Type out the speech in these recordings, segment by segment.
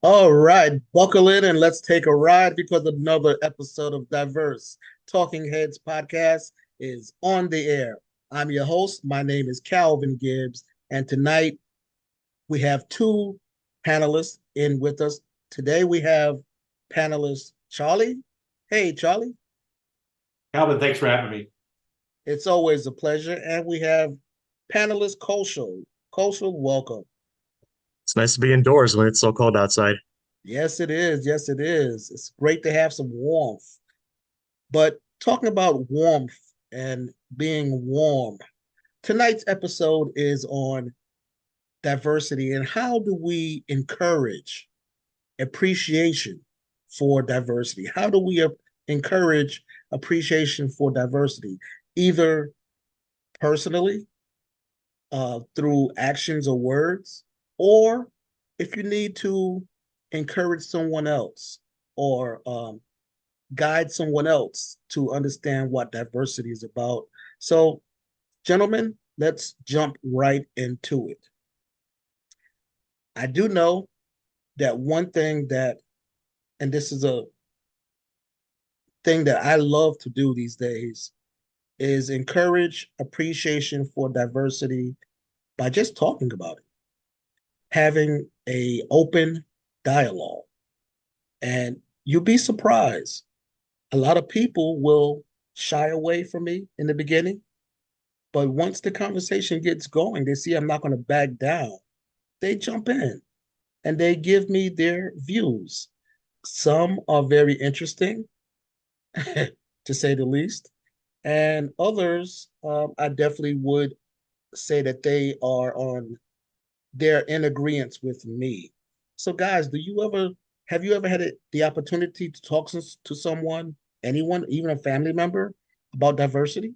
All right, buckle in and let's take a ride because another episode of Diverse Talking Heads podcast is on the air. I'm your host. My name is Calvin Gibbs, and tonight we have two panelists in with us. Today we have panelist Charlie. Hey, Charlie, Calvin, thanks for having me. it's always a pleasure. And we have panelist Koshal. Koshal, welcome. It's nice to be indoors when it's so cold outside. Yes, it is. Yes, it is. It's great to have some warmth. But talking about warmth and being warm, tonight's episode is on diversity and how do we encourage appreciation for diversity? How do we encourage appreciation for diversity, either personally, through actions or words, or if you need to encourage someone else or guide someone else to understand what diversity is about. So, gentlemen, let's jump right into it. I do know that one thing that, and this is a thing that I love to do these days, is encourage appreciation for diversity by just talking about it, having a open dialogue. And you'll be surprised. A lot of people will shy away from me in the beginning. But once the conversation gets going, they see I'm not going to back down. They jump in and they give me their views. Some are very interesting, to say the least, and others, I definitely would say that they're in agreement with me. So, guys, do you ever have you ever had the opportunity to talk to someone, anyone, even a family member, about diversity?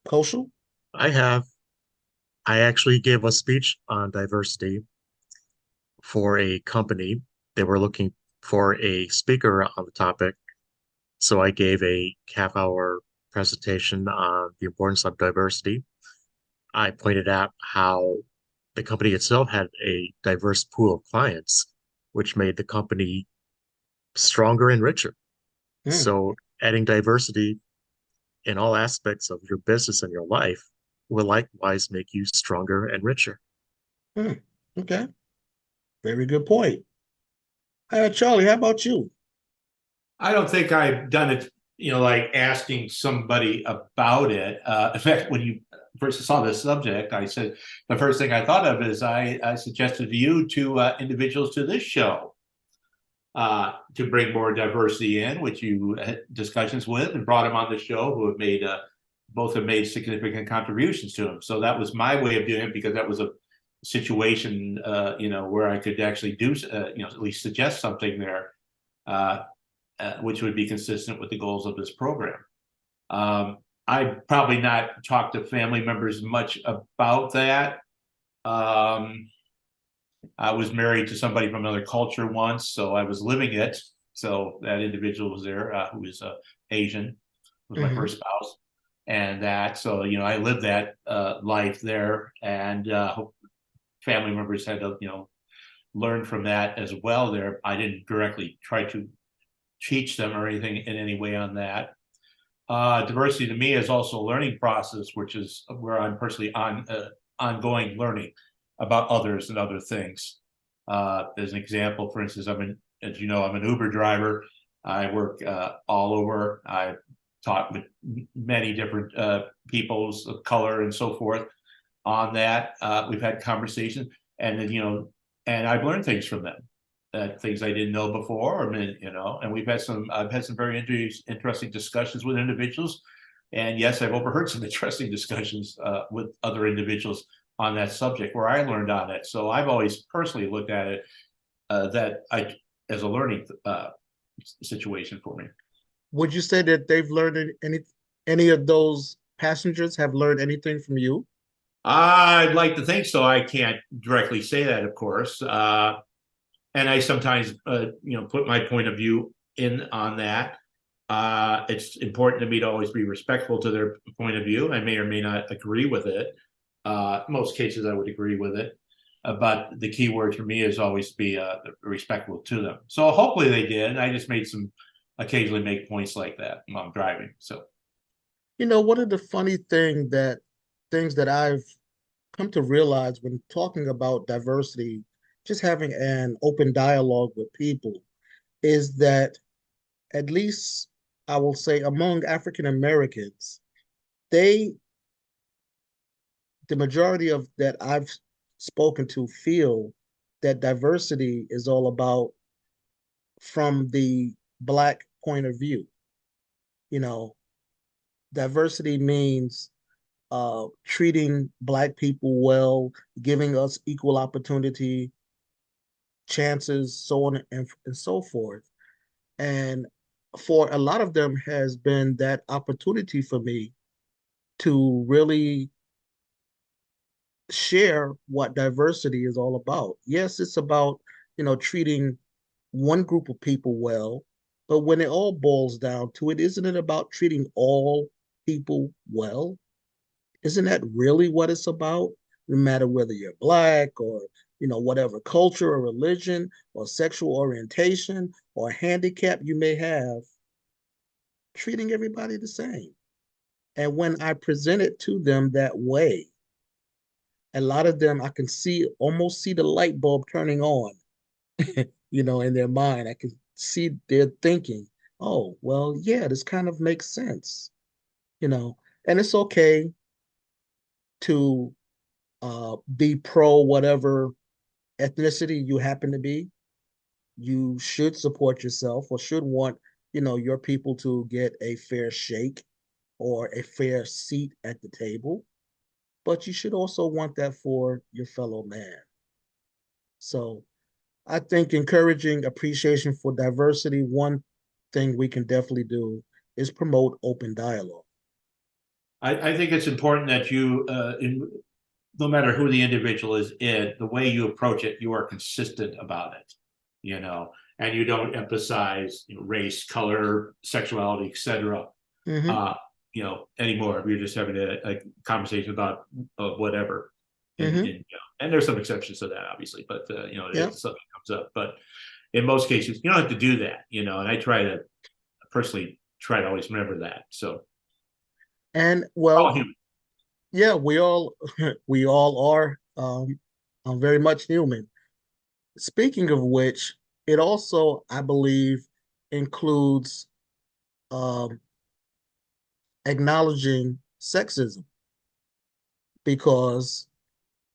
Kosher? I have. I actually gave a speech on diversity for a company. They were looking for a speaker on the topic. So I gave a half-hour presentation on the importance of diversity. I pointed out how the company itself had a diverse pool of clients, which made the company stronger and richer. Hmm, So adding diversity in all aspects of your business and your life will likewise make you stronger and richer. hmm. Okay, very good point. Charlie, how about you? I don't think I've done it, like asking somebody about it. In fact, when you first saw this subject, I said the first thing I thought of is I suggested to you to individuals to this show to bring more diversity in, which you had discussions with and brought them on the show who have made both have made significant contributions to them. So that was my way of doing it because that was a situation, where I could actually do, at least suggest something there. Which would be consistent with the goals of this program. I probably not talked to family members much about that. Um, I was married to somebody from another culture once, so I was living it. So that individual was there, who was Asian, was my Hmm. first spouse, and that. So I lived that life there, and family members had to learn from that as well. There, I didn't directly try to teach them or anything in any way on that. Diversity to me is also a learning process, which is where I'm personally on ongoing learning about others and other things. As an example, for instance, as you know, I'm an Uber driver. I work all over. I talk with many different peoples of color and so forth on that. We've had conversations, and then, and I've learned things from them, things I didn't know before. I mean, and I've had some very interesting discussions with individuals, and yes, I've overheard some interesting discussions with other individuals on that subject where I learned on it. So I've always personally looked at it that I as a learning situation for me. Would you say that they've learned any of those passengers have learned anything from you? I'd like to think so. I can't directly say that, of course. And I sometimes, put my point of view in on that. It's important to me to always be respectful to their point of view. I may or may not agree with it. Most cases, I would agree with it. but the key word for me is always to be respectful to them. So hopefully they did. I just made some occasionally make points like that while I'm driving. So One of the funny things that I've come to realize when talking about diversity, just having an open dialogue with people, is that at least I will say among African Americans, they, the majority of that I've spoken to feel that diversity is all about from the Black point of view. You know, diversity means treating Black people well, giving us equal opportunity, chances, so on and so forth. And for a lot of them has been that opportunity for me to really share what diversity is all about. Yes, it's about, treating one group of people well, but when it all boils down to it, isn't it about treating all people well? Isn't that really what it's about? No matter whether you're Black or, whatever culture or religion or sexual orientation or handicap you may have, treating everybody the same. And when I present it to them that way, a lot of them I can see almost see the light bulb turning on, in their mind. I can see they're thinking, oh, well, yeah, this kind of makes sense, you know, and it's okay to be pro whatever ethnicity you happen to be. You should support yourself or should want, your people to get a fair shake or a fair seat at the table. But you should also want that for your fellow man. So I think encouraging appreciation for diversity, one thing we can definitely do is promote open dialogue. I think it's important that no matter who the individual is in, the way you approach it, you are consistent about it, you know, and you don't emphasize race, color, sexuality, etc. Mm-hmm. Uh, anymore. You're just having a conversation about whatever, Mm-hmm. and there's some exceptions to that, obviously, but Yeah. if something comes up, but in most cases, you don't have to do that, and I try to personally try to always remember that. So, And all well, human. yeah, we all we all are very much human. Speaking of which, it also, I believe, includes um, acknowledging sexism because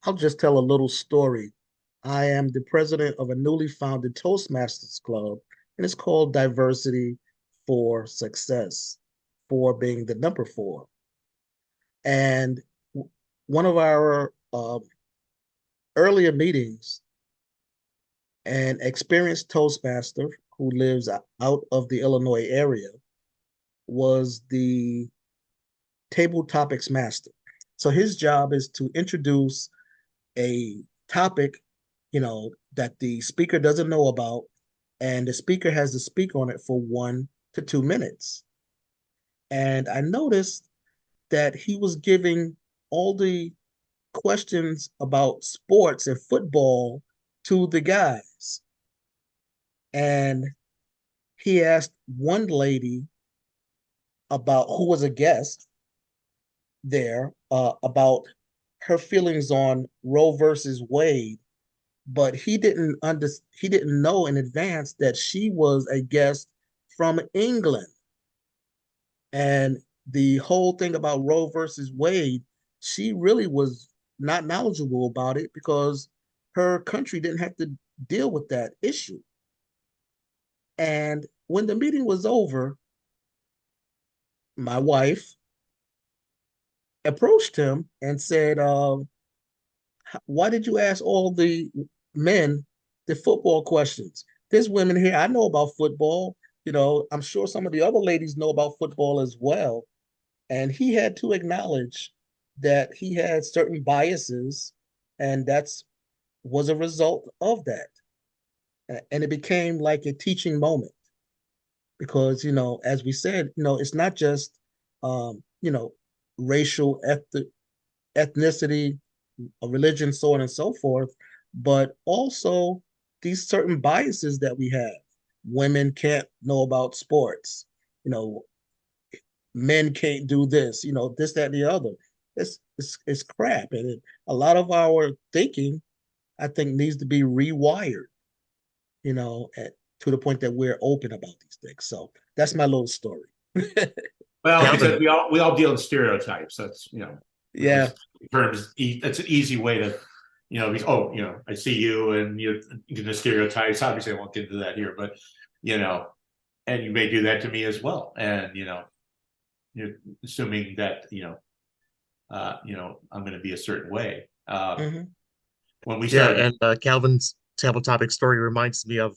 I'll just tell a little story. I am the president of a newly founded Toastmasters club, and it's called Diversity for Success, four being the number four. And one of our earlier meetings, an experienced Toastmaster who lives out of the Illinois area was the table topics master. So his job is to introduce a topic, that the speaker doesn't know about, and the speaker has to speak on it for 1 to 2 minutes. And I noticed that he was giving all the questions about sports and football to the guys. And he asked one lady about who was a guest there about her feelings on Roe versus Wade, but he didn't know in advance that she was a guest from England. And the whole thing about Roe versus Wade, she really was not knowledgeable about it because her country didn't have to deal with that issue. And when the meeting was over, my wife approached him and said, why did you ask all the men the football questions? There's women here. I know about football. I'm sure some of the other ladies know about football as well. And he had to acknowledge that he had certain biases, and that's was a result of that. And it became like a teaching moment because, as we said, it's not just, racial, ethnicity, religion, so on and so forth. but also these certain biases that we have. Women can't know about sports. You know, men can't do this. You know, this, that, and the other. It's crap, and a lot of our thinking, I think, needs to be rewired. You know, to the point that we're open about these things. So that's my little story. Well, because Calvin, we all deal in stereotypes. That's Yeah. just in terms. That's an easy way to, I see you and you get the stereotypes. Obviously, I won't get into that here, but you know, and you may do that to me as well. And you're assuming that I'm going to be a certain way. Hmm. When we yeah, started, and Calvin's table topic story reminds me of a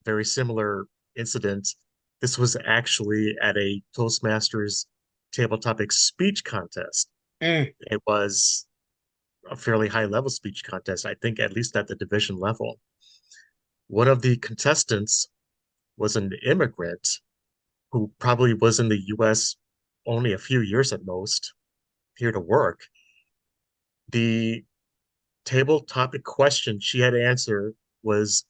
very similar incident. This was actually at a Toastmasters table topic speech contest. Mm, It was a fairly high level speech contest, I think at least at the division level. One of the contestants was an immigrant who probably was in the US only a few years at most, here to work. The table topic question she had to answer was,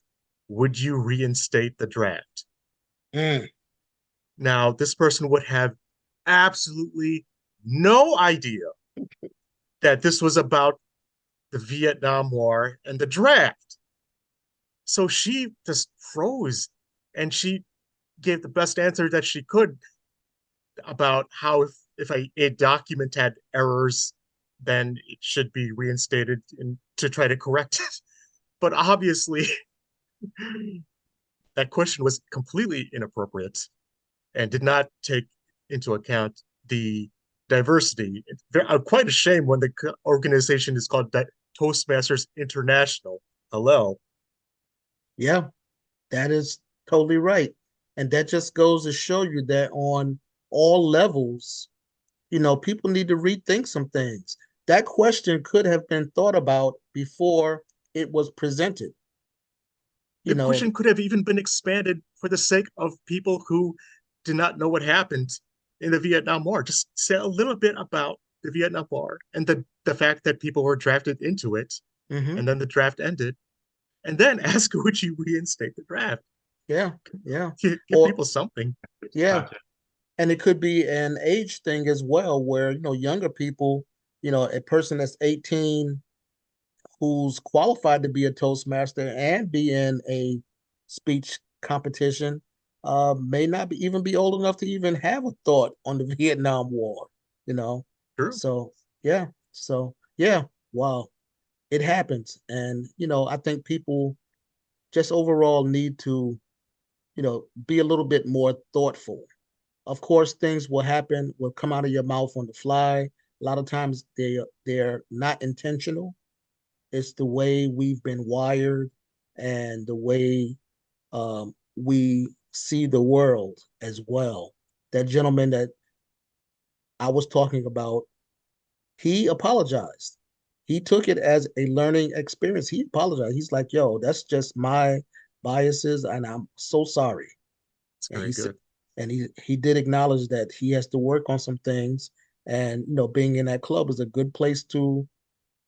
would you reinstate the draft? mm, Now, this person would have absolutely no idea that this was about the Vietnam War and the draft. So she just froze and she gave the best answer that she could about how if a document had errors, then it should be reinstated to try to correct it. But obviously, that question was completely inappropriate and did not take into account the diversity. I'm quite ashamed when the organization is called Toastmasters International. Hello. yeah, that is totally right. And that just goes to show you that on all levels, people need to rethink some things. That question could have been thought about before it was presented. You The know, question could have even been expanded for the sake of people who did not know what happened in the Vietnam War. Just say a little bit about the Vietnam War and the fact that people were drafted into it, hmm and then the draft ended, and then ask would you reinstate the draft? yeah, yeah. Give Or people something. yeah, content. and it could be an age thing as well, where younger people, a person that's 18 who's qualified to be a Toastmaster and be in a speech competition may not even be old enough to even have a thought on the Vietnam War, you know. True. So yeah, wow, it happens, and I think people just overall need to be a little bit more thoughtful. Of course, things will come out of your mouth on the fly. A lot of times they're not intentional. It's the way we've been wired and the way we see the world as well. That gentleman that I was talking about, he apologized. He took it as a learning experience. He apologized. He's like, "Yo, that's just my biases, and I'm so sorry." It's And very he said, good. and he did acknowledge that he has to work on some things, and being in that club is a good place to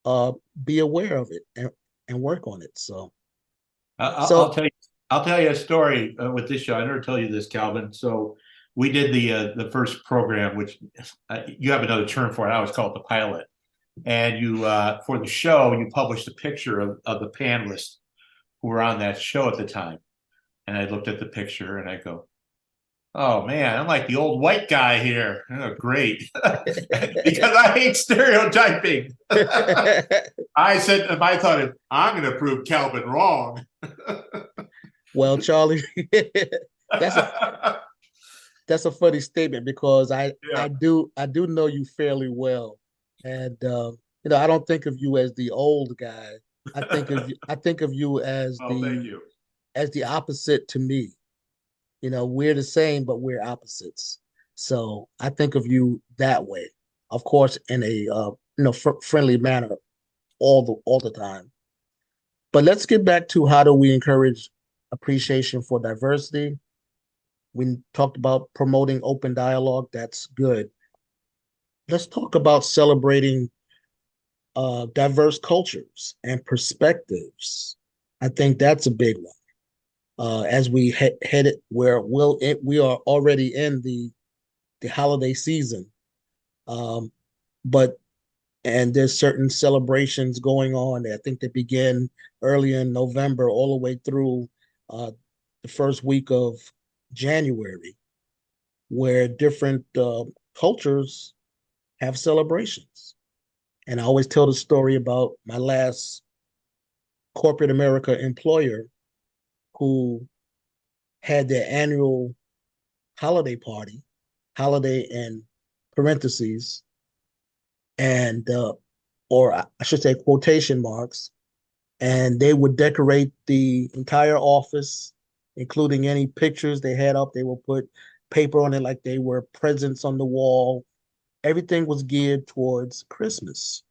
uh, be aware of it and work on it. So, I'll so tell you. I'll tell you a story with this show. I never tell you this, Calvin. So we did the first program, which you have another term for it. I always call it the pilot. And you for the show, you published a picture of the panelists who were on that show at the time. And I looked at the picture and I go, "Oh man, I'm like the old white guy here. Oh, great," because I hate stereotyping. I said, my thought is, I'm going to prove Calvin wrong. well, Charlie, that's a that's a funny statement because I Yeah. I do I do know you fairly well, and I don't think of you as the old guy. I think of you as Oh, thank the you. opposite to me. We're the same, but we're opposites. So I think of you that way. Of course, in a friendly manner all the time. But let's get back to how do we encourage appreciation for diversity. We talked about promoting open dialogue. That's good. Let's talk about celebrating diverse cultures and perspectives. I think that's a big one. As we headed where we are already in the holiday season, um, but and there's certain celebrations going on. I think they begin early in November, all the way through uh, the first week of January, where different cultures have celebrations. And I always tell the story about my last corporate America employer who had their annual holiday party, holiday in parentheses, and or I should say quotation marks, and they would decorate the entire office, including any pictures they had up. They would put paper on it like they were presents on the wall. Everything was geared towards Christmas,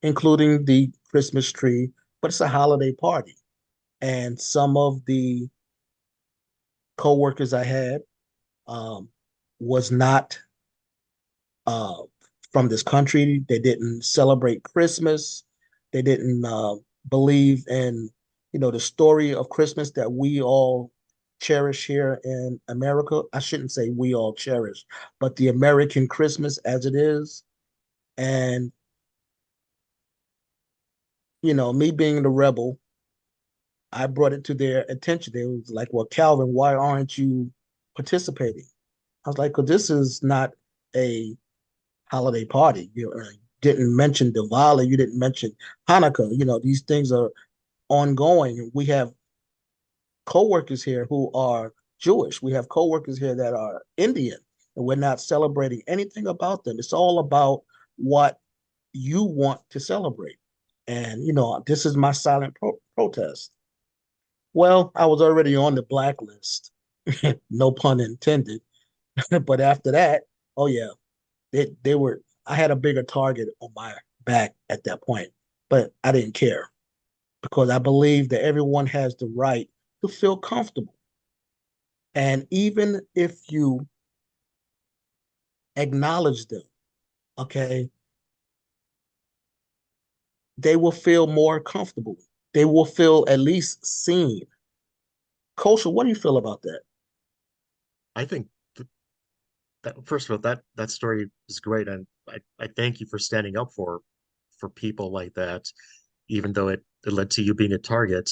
including the Christmas tree, but it's a holiday party. And some of the coworkers I had um, was not uh, from this country. They didn't celebrate Christmas. They didn't believe in, the story of Christmas that we all cherish here in America. I shouldn't say we all cherish, but the American Christmas as it is. And, me being the rebel, I brought it to their attention. They was like, well, Calvin, why aren't you participating? I was like, because this is not a holiday party. You didn't mention Diwali. You didn't mention Hanukkah. These things are ongoing. We have coworkers here who are Jewish. We have coworkers here that are Indian, and we're not celebrating anything about them. It's all about what you want to celebrate. And, this is my silent protest. Well, I was already on the blacklist, no pun intended. But after that, oh yeah, they were. I had a bigger target on my back at that point, but I didn't care because I believe that everyone has the right to feel comfortable. And even if you acknowledge them, okay, they will feel more comfortable. They will feel at least seen. Kosha, what do you feel about that? I think that first of all, that story is great, and I thank you for standing up for people like that, even though it led to you being a target.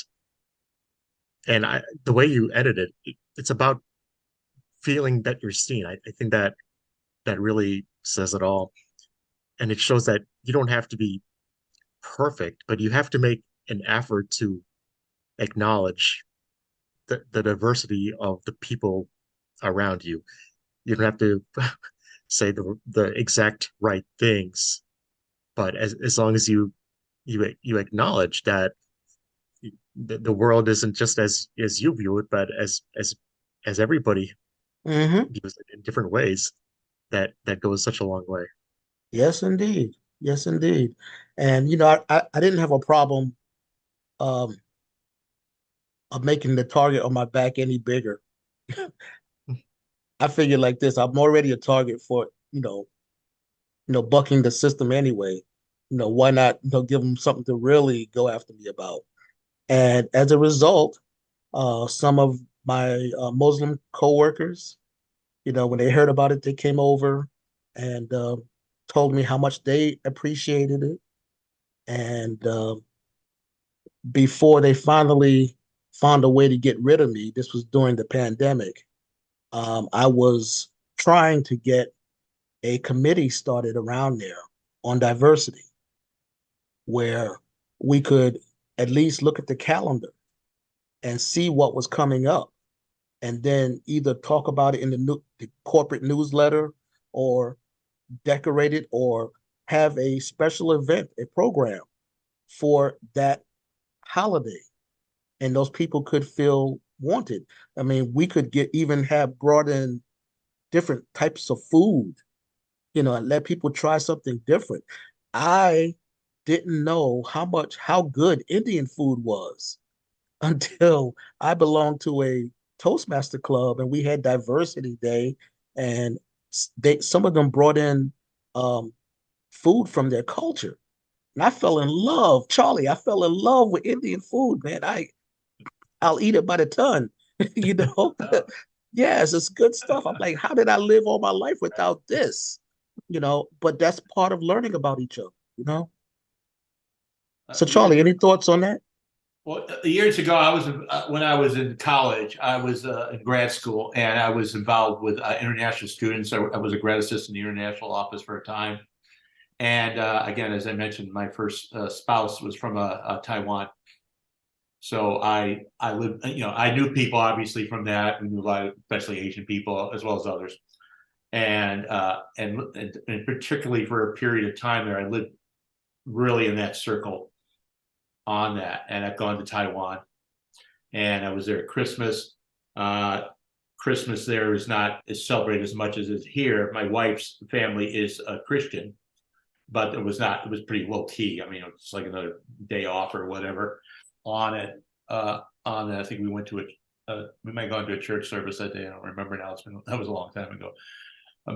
And the way you edit it's about feeling that you're seen. I think that really says it all. And it shows that you don't have to be perfect, but you have to make an effort to acknowledge the diversity of the people around you. You don't have to say the exact right things, but as long as you acknowledge that the world isn't just as you view it, but as everybody Mm-hmm. views it in different ways, that goes such a long way. Yes, indeed. Yes, indeed. And I didn't have a problem um, of making the target on my back any bigger. I figured like this: I'm already a target for bucking the system anyway. Why not give them something to really go after me about? And as a result, some of my Muslim coworkers, when they heard about it, they came over and told me how much they appreciated it. And before they finally found a way to get rid of me, this was during the pandemic. I was trying to get a committee started around there on diversity where we could at least look at the calendar and see what was coming up and then either talk about it in the corporate newsletter or decorate it or have a special event, a program for that holiday. And those people could feel wanted. I mean, we could get even have brought in different types of food, and let people try something different. I didn't know how good Indian food was until I belonged to a Toastmaster club and we had diversity day, and some of them brought in um, food from their culture, And I fell in love, Charlie. I fell in love with Indian food, man. I'll eat it by the ton, you know. Oh, Yes, it's good stuff. I'm like, how did I live all my life without this? You know, but that's part of learning about each other, you know. So, years Charlie, any thoughts on that? Well, years ago, I was when I was in college, I was in grad school, and I was involved with international students. I was a grad assistant in the international office for a time, and again, as I mentioned, my first spouse was from Taiwan. So I lived, I knew people obviously from that. We knew a lot, of, especially Asian people as well as others, and particularly for a period of time there, I lived really in that circle on that, and I've gone to Taiwan, and I was there at Christmas. Christmas there is not as celebrated as much as it's here. My wife's family is a Christian, but it was not. It was pretty low key. I mean, it's like another day off or whatever on it. On that, I think we went to we might have gone to a church service that day. I don't remember now. That was a long time ago.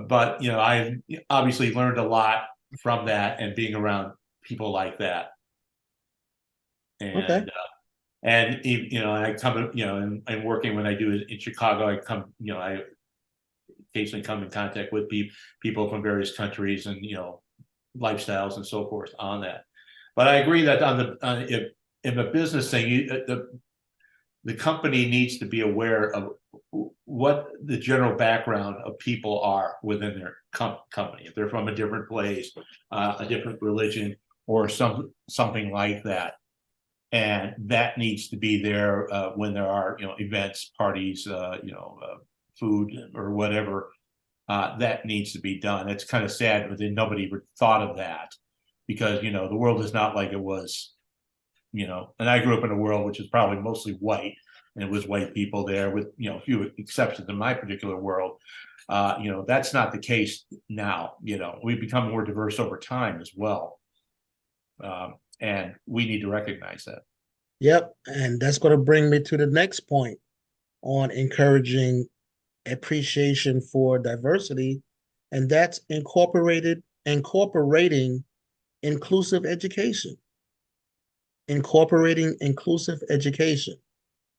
But I obviously learned a lot from that and being around people like that. Okay. And I come, and working when I do it in Chicago, I come, I occasionally come in contact with people from various countries and lifestyles and so forth on that. But I agree that if in the business thing, the company needs to be aware of what the general background of people are within their company. If they're from a different place, a different religion, or something like that, and that needs to be there when there are events, parties, food or whatever. That needs to be done. It's kind of sad that nobody ever thought of that because the world is not like it was. And I grew up in a world which is probably mostly white, and it was white people there with a few exceptions in my particular world. That's not the case now. We've become more diverse over time as well, and we need to recognize that. Yep. And that's going to bring me to the next point on encouraging appreciation for diversity, and that's incorporating inclusive education. Incorporating inclusive education.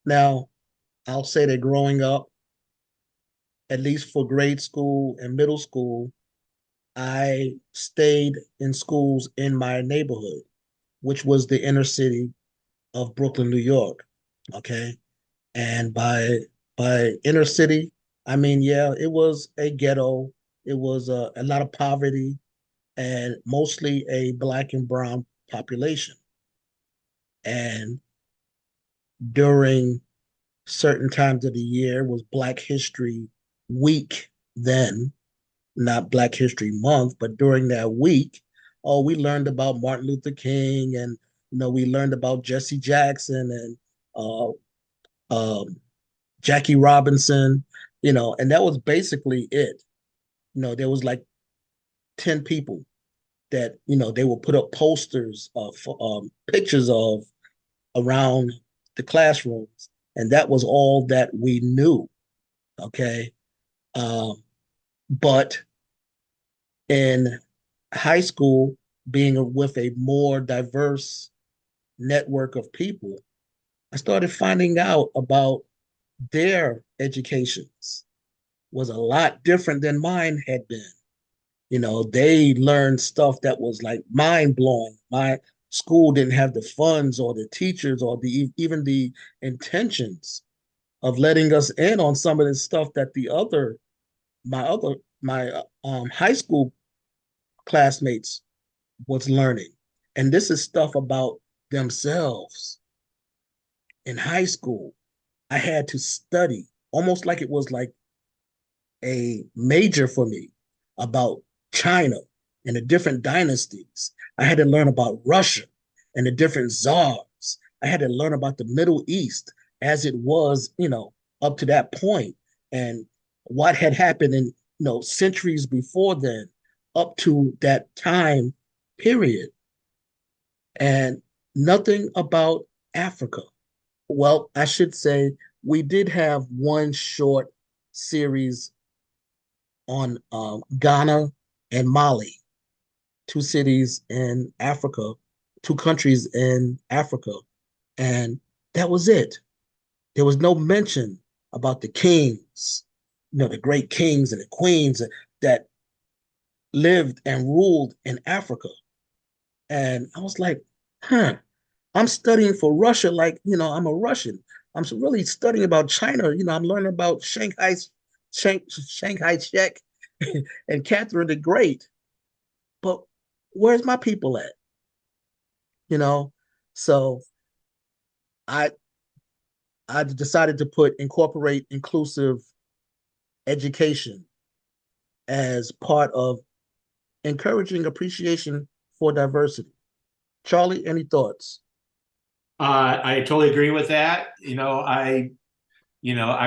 Now, I'll say that growing up, at least for grade school and middle school, I stayed in schools in my neighborhood, which was the inner city of Brooklyn, New York. Okay. And by inner city, I mean, yeah, it was a ghetto. It was a lot of poverty and mostly a black and brown population. And during certain times of the year was Black History Week then, not Black History Month, but during that week, oh, we learned about Martin Luther King and we learned about Jesse Jackson and uh, um, Jackie Robinson, and that was basically it. There was like 10 people that, they would put up posters of pictures of around the classrooms. And that was all that we knew. Okay. Um, but in high school, being with a more diverse network of people, I started finding out about their educations was a lot different than mine had been. They learned stuff that was like mind blowing. My school didn't have the funds or the teachers or even the intentions of letting us in on some of this stuff that my high school classmates was learning. And this is stuff about themselves. In high school, I had to study almost like it was like a major for me about China and the different dynasties. I had to learn about Russia and the different czars. I had to learn about the Middle East as it was, up to that point and what had happened in, centuries before then up to that time period. And nothing about Africa. Well, I should say we did have one short series on Ghana and Mali, two cities in Africa. two countries in Africa, and that was it. There was no mention about the kings, the great kings and the queens that lived and ruled in Africa. And I was like, huh, I'm studying for Russia, like, I'm a Russian. I'm really studying about China. I'm learning about Shanghai Czech and Catherine the Great. But where's my people at? You know? So I I decided to incorporate inclusive education as part of encouraging appreciation for diversity. Charlie, any thoughts? I totally agree with that. I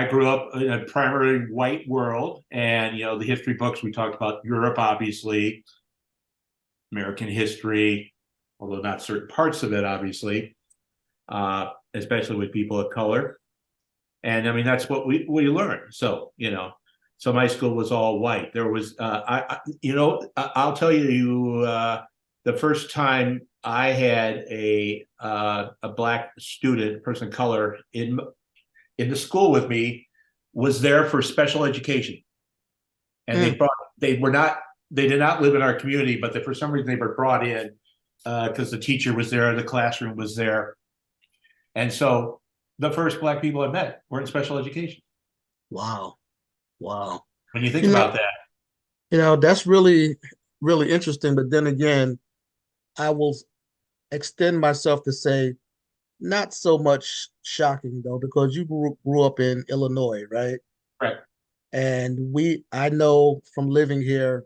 grew up in a primarily white world, and the history books we talked about Europe, obviously, American history, although not certain parts of it, obviously, especially with people of color. And I mean, that's what we learn. So my school was all white. There was, I'll tell you, the first time I had a black student, person of color, in the school with me, was there for special education, and Mm, they did not live in our community, but for some reason they were brought in because the teacher was there, the classroom was there, and so the first black people I met were in special education. wow. Wow. When you think You know, about that, that's really, really interesting. But then again, I will extend myself to say not so much shocking though, because you grew up in Illinois, right? right? And I know from living here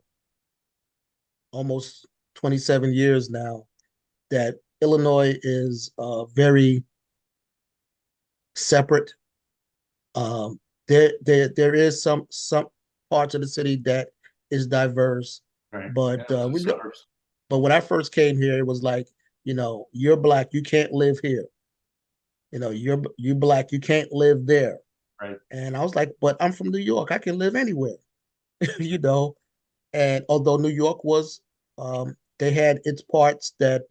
almost 27 years now that Illinois is very separate. There is some parts of the city that is diverse, Right. Yeah, but it's the we know. suburbs. But when I first came here, it was like, you're black, you can't live here. You black, you can't live there. Right. And I was like, but I'm from New York, I can live anywhere, you know. And although New York they had its parts that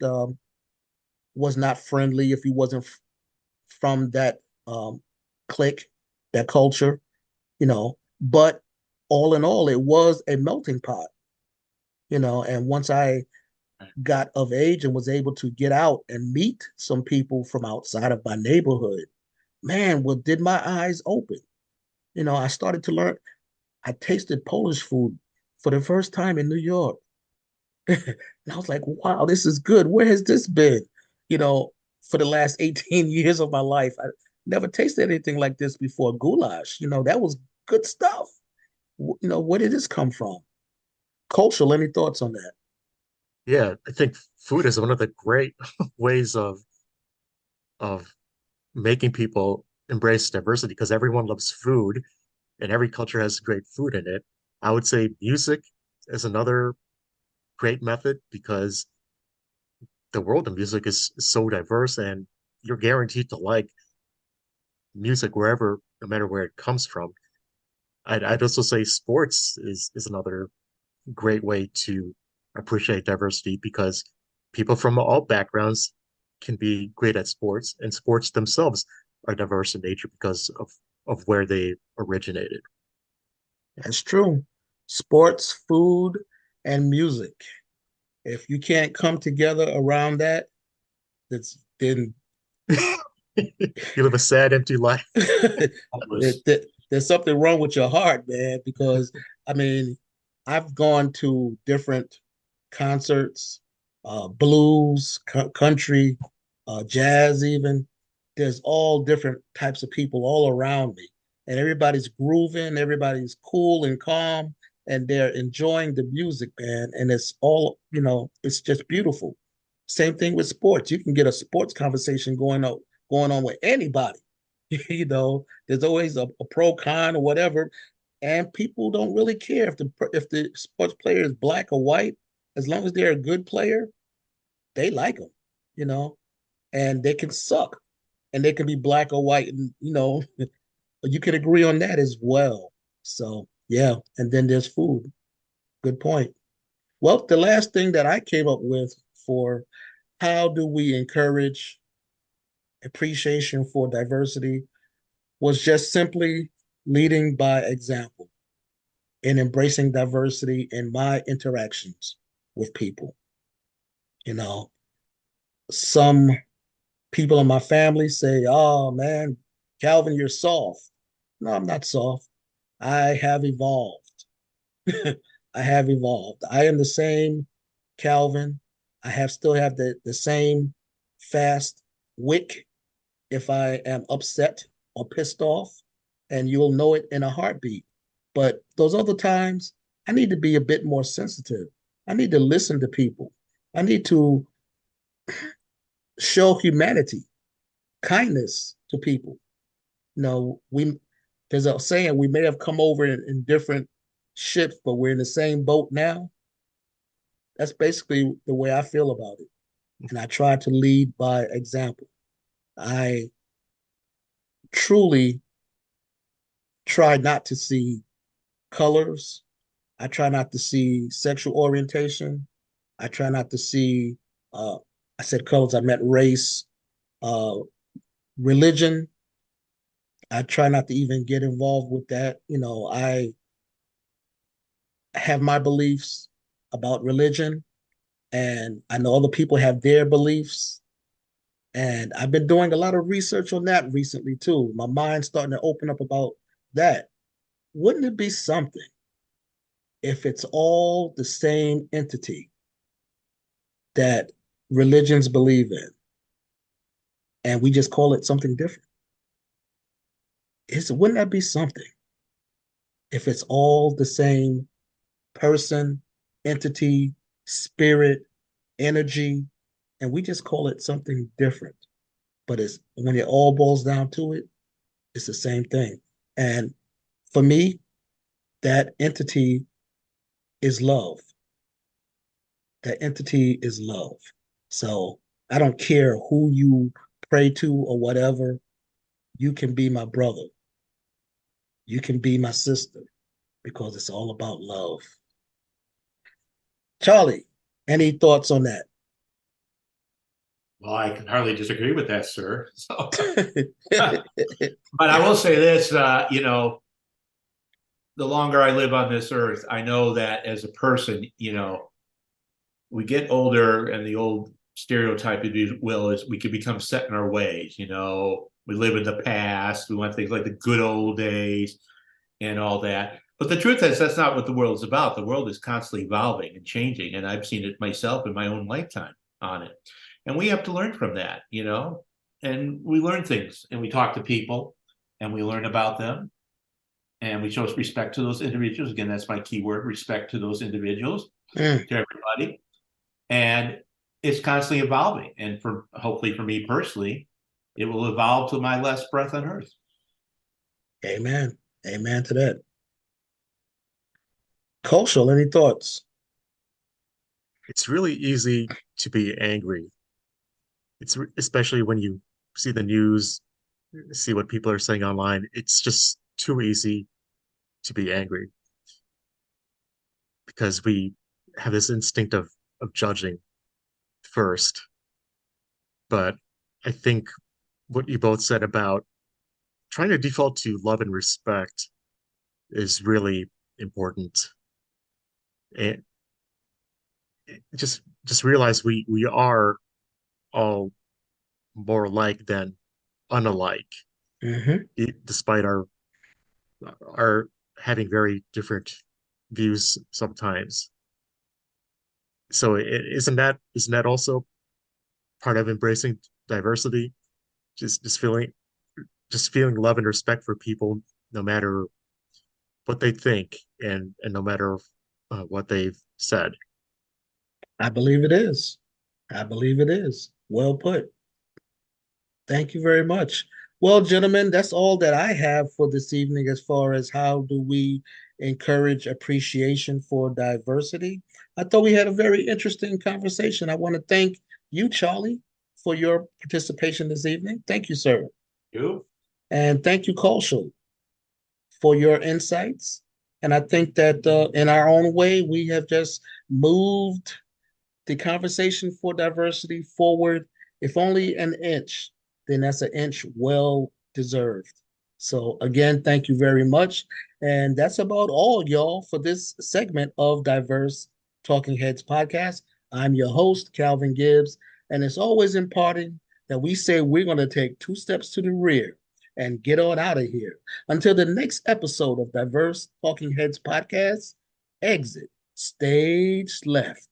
was not friendly if you wasn't from that clique, that culture, But all in all, it was a melting pot, And once I Right. got of age and was able to get out and meet some people from outside of my neighborhood, man, well, did my eyes open. I started to learn. I tasted Polish food for the first time in New York. And I was like, wow, this is good. Where has this been? You know, for the last 18 years of my life, I never tasted anything like this before. Goulash, that was good stuff. Where did this come from? Cultural, any thoughts on that? Yeah, I think food is one of the great ways of making people embrace diversity because everyone loves food and every culture has great food in it. I would say music is another great method because the world of music is so diverse and you're guaranteed to like music wherever, no matter where it comes from. I'd also say sports is another great way to appreciate diversity because people from all backgrounds can be great at sports, and sports themselves are diverse in nature because of where they originated. That's true. Sports, food, and music. If you can't come together around that, that's then You live a sad, empty life. That was there's something wrong with your heart, man. Because I mean, I've gone to different concerts, blues, country, jazz, even. There's all different types of people all around me, and everybody's grooving, everybody's cool and calm, and they're enjoying the music, man. And it's all, it's just beautiful. Same thing with sports. You can get a sports conversation going on with anybody. There's always a pro con or whatever, and people don't really care if the sports player is black or white. As long as they're a good player, they like them, you know, and they can suck, and they can be black or white, and you can agree on that as well. So yeah, and then there's food. Good point. Well, the last thing that I came up with for how do we encourage appreciation for diversity was just simply leading by example and embracing diversity in my interactions with people. You know, some people in my family say, "Oh man, Calvin, you're soft." No, I'm not soft. I have evolved. I have evolved. I am the same Calvin. I have still have the same fast wick if I am upset or pissed off, and you'll know it in a heartbeat. But those other times, I need to be a bit more sensitive. I need to listen to people. I need to show humanity, kindness to people. You know, there's a saying we may have come over in different ships, but we're in the same boat now. That's basically the way I feel about it. And I try to lead by example. I truly try not to see colors. I try not to see sexual orientation. I try not to see, uh, I said colors, I meant race, uh, religion. I try not to even get involved with that. You know, I have my beliefs about religion, and I know other people have their beliefs. And I've been doing a lot of research on that recently too. My mind's starting to open up about that. Wouldn't it be something if it's all the same entity that religions believe in and we just call it something different? Wouldn't that be something if it's all the same person, entity, spirit, energy, and we just call it something different? But it's when it all boils down to it, it's the same thing. And for me, that entity is love. That entity is love. So I don't care who you pray to or whatever. You can be my brother. You can be my sister because it's all about love. Charlie, any thoughts on that? Well, I can hardly disagree with that, sir. So, but I will say this, the longer I live on this earth, I know that as a person, we get older and the old stereotype, if you will, is we can become set in our ways. We live in the past. We want things like the good old days and all that. But the truth is, that's not what the world is about. The world is constantly evolving and changing. And I've seen it myself in my own lifetime on it. And we have to learn from that. And we learn things and we talk to people and we learn about them and we show respect to those individuals. Again, that's my key word, respect to those individuals, Mm, to everybody. And it's constantly evolving. And hopefully for me personally, it will evolve to my last breath on earth. amen. Amen to that. Kosho, any thoughts? It's really easy to be angry. Especially when you see the news, see what people are saying online. It's just too easy to be angry because we have this instinct of judging first. But I think what you both said about trying to default to love and respect is really important. And just realize we are all more alike than unalike, Hmm. despite our having very different views sometimes. So isn't that also part of embracing diversity? Just feeling love and respect for people, no matter what they think and no matter what they've said. I believe it is. I believe it is. Well put. Thank you very much. Well, gentlemen, that's all that I have for this evening as far as how do we encourage appreciation for diversity. I thought we had a very interesting conversation. I want to thank you, Charlie, for your participation this evening. Thank you, sir. You? And thank you, Kaushal, for your insights. And I think that in our own way, we have just moved the conversation for diversity forward, if only an inch, then that's an inch well deserved. So, again, thank you very much. And that's about all, y'all, for this segment of Diverse Talking Heads podcast. I'm your host, Calvin Gibbs. And it's always important that we say we're going to take 2 steps to the rear and get on out of here. Until the next episode of Diverse Talking Heads podcast, exit stage left.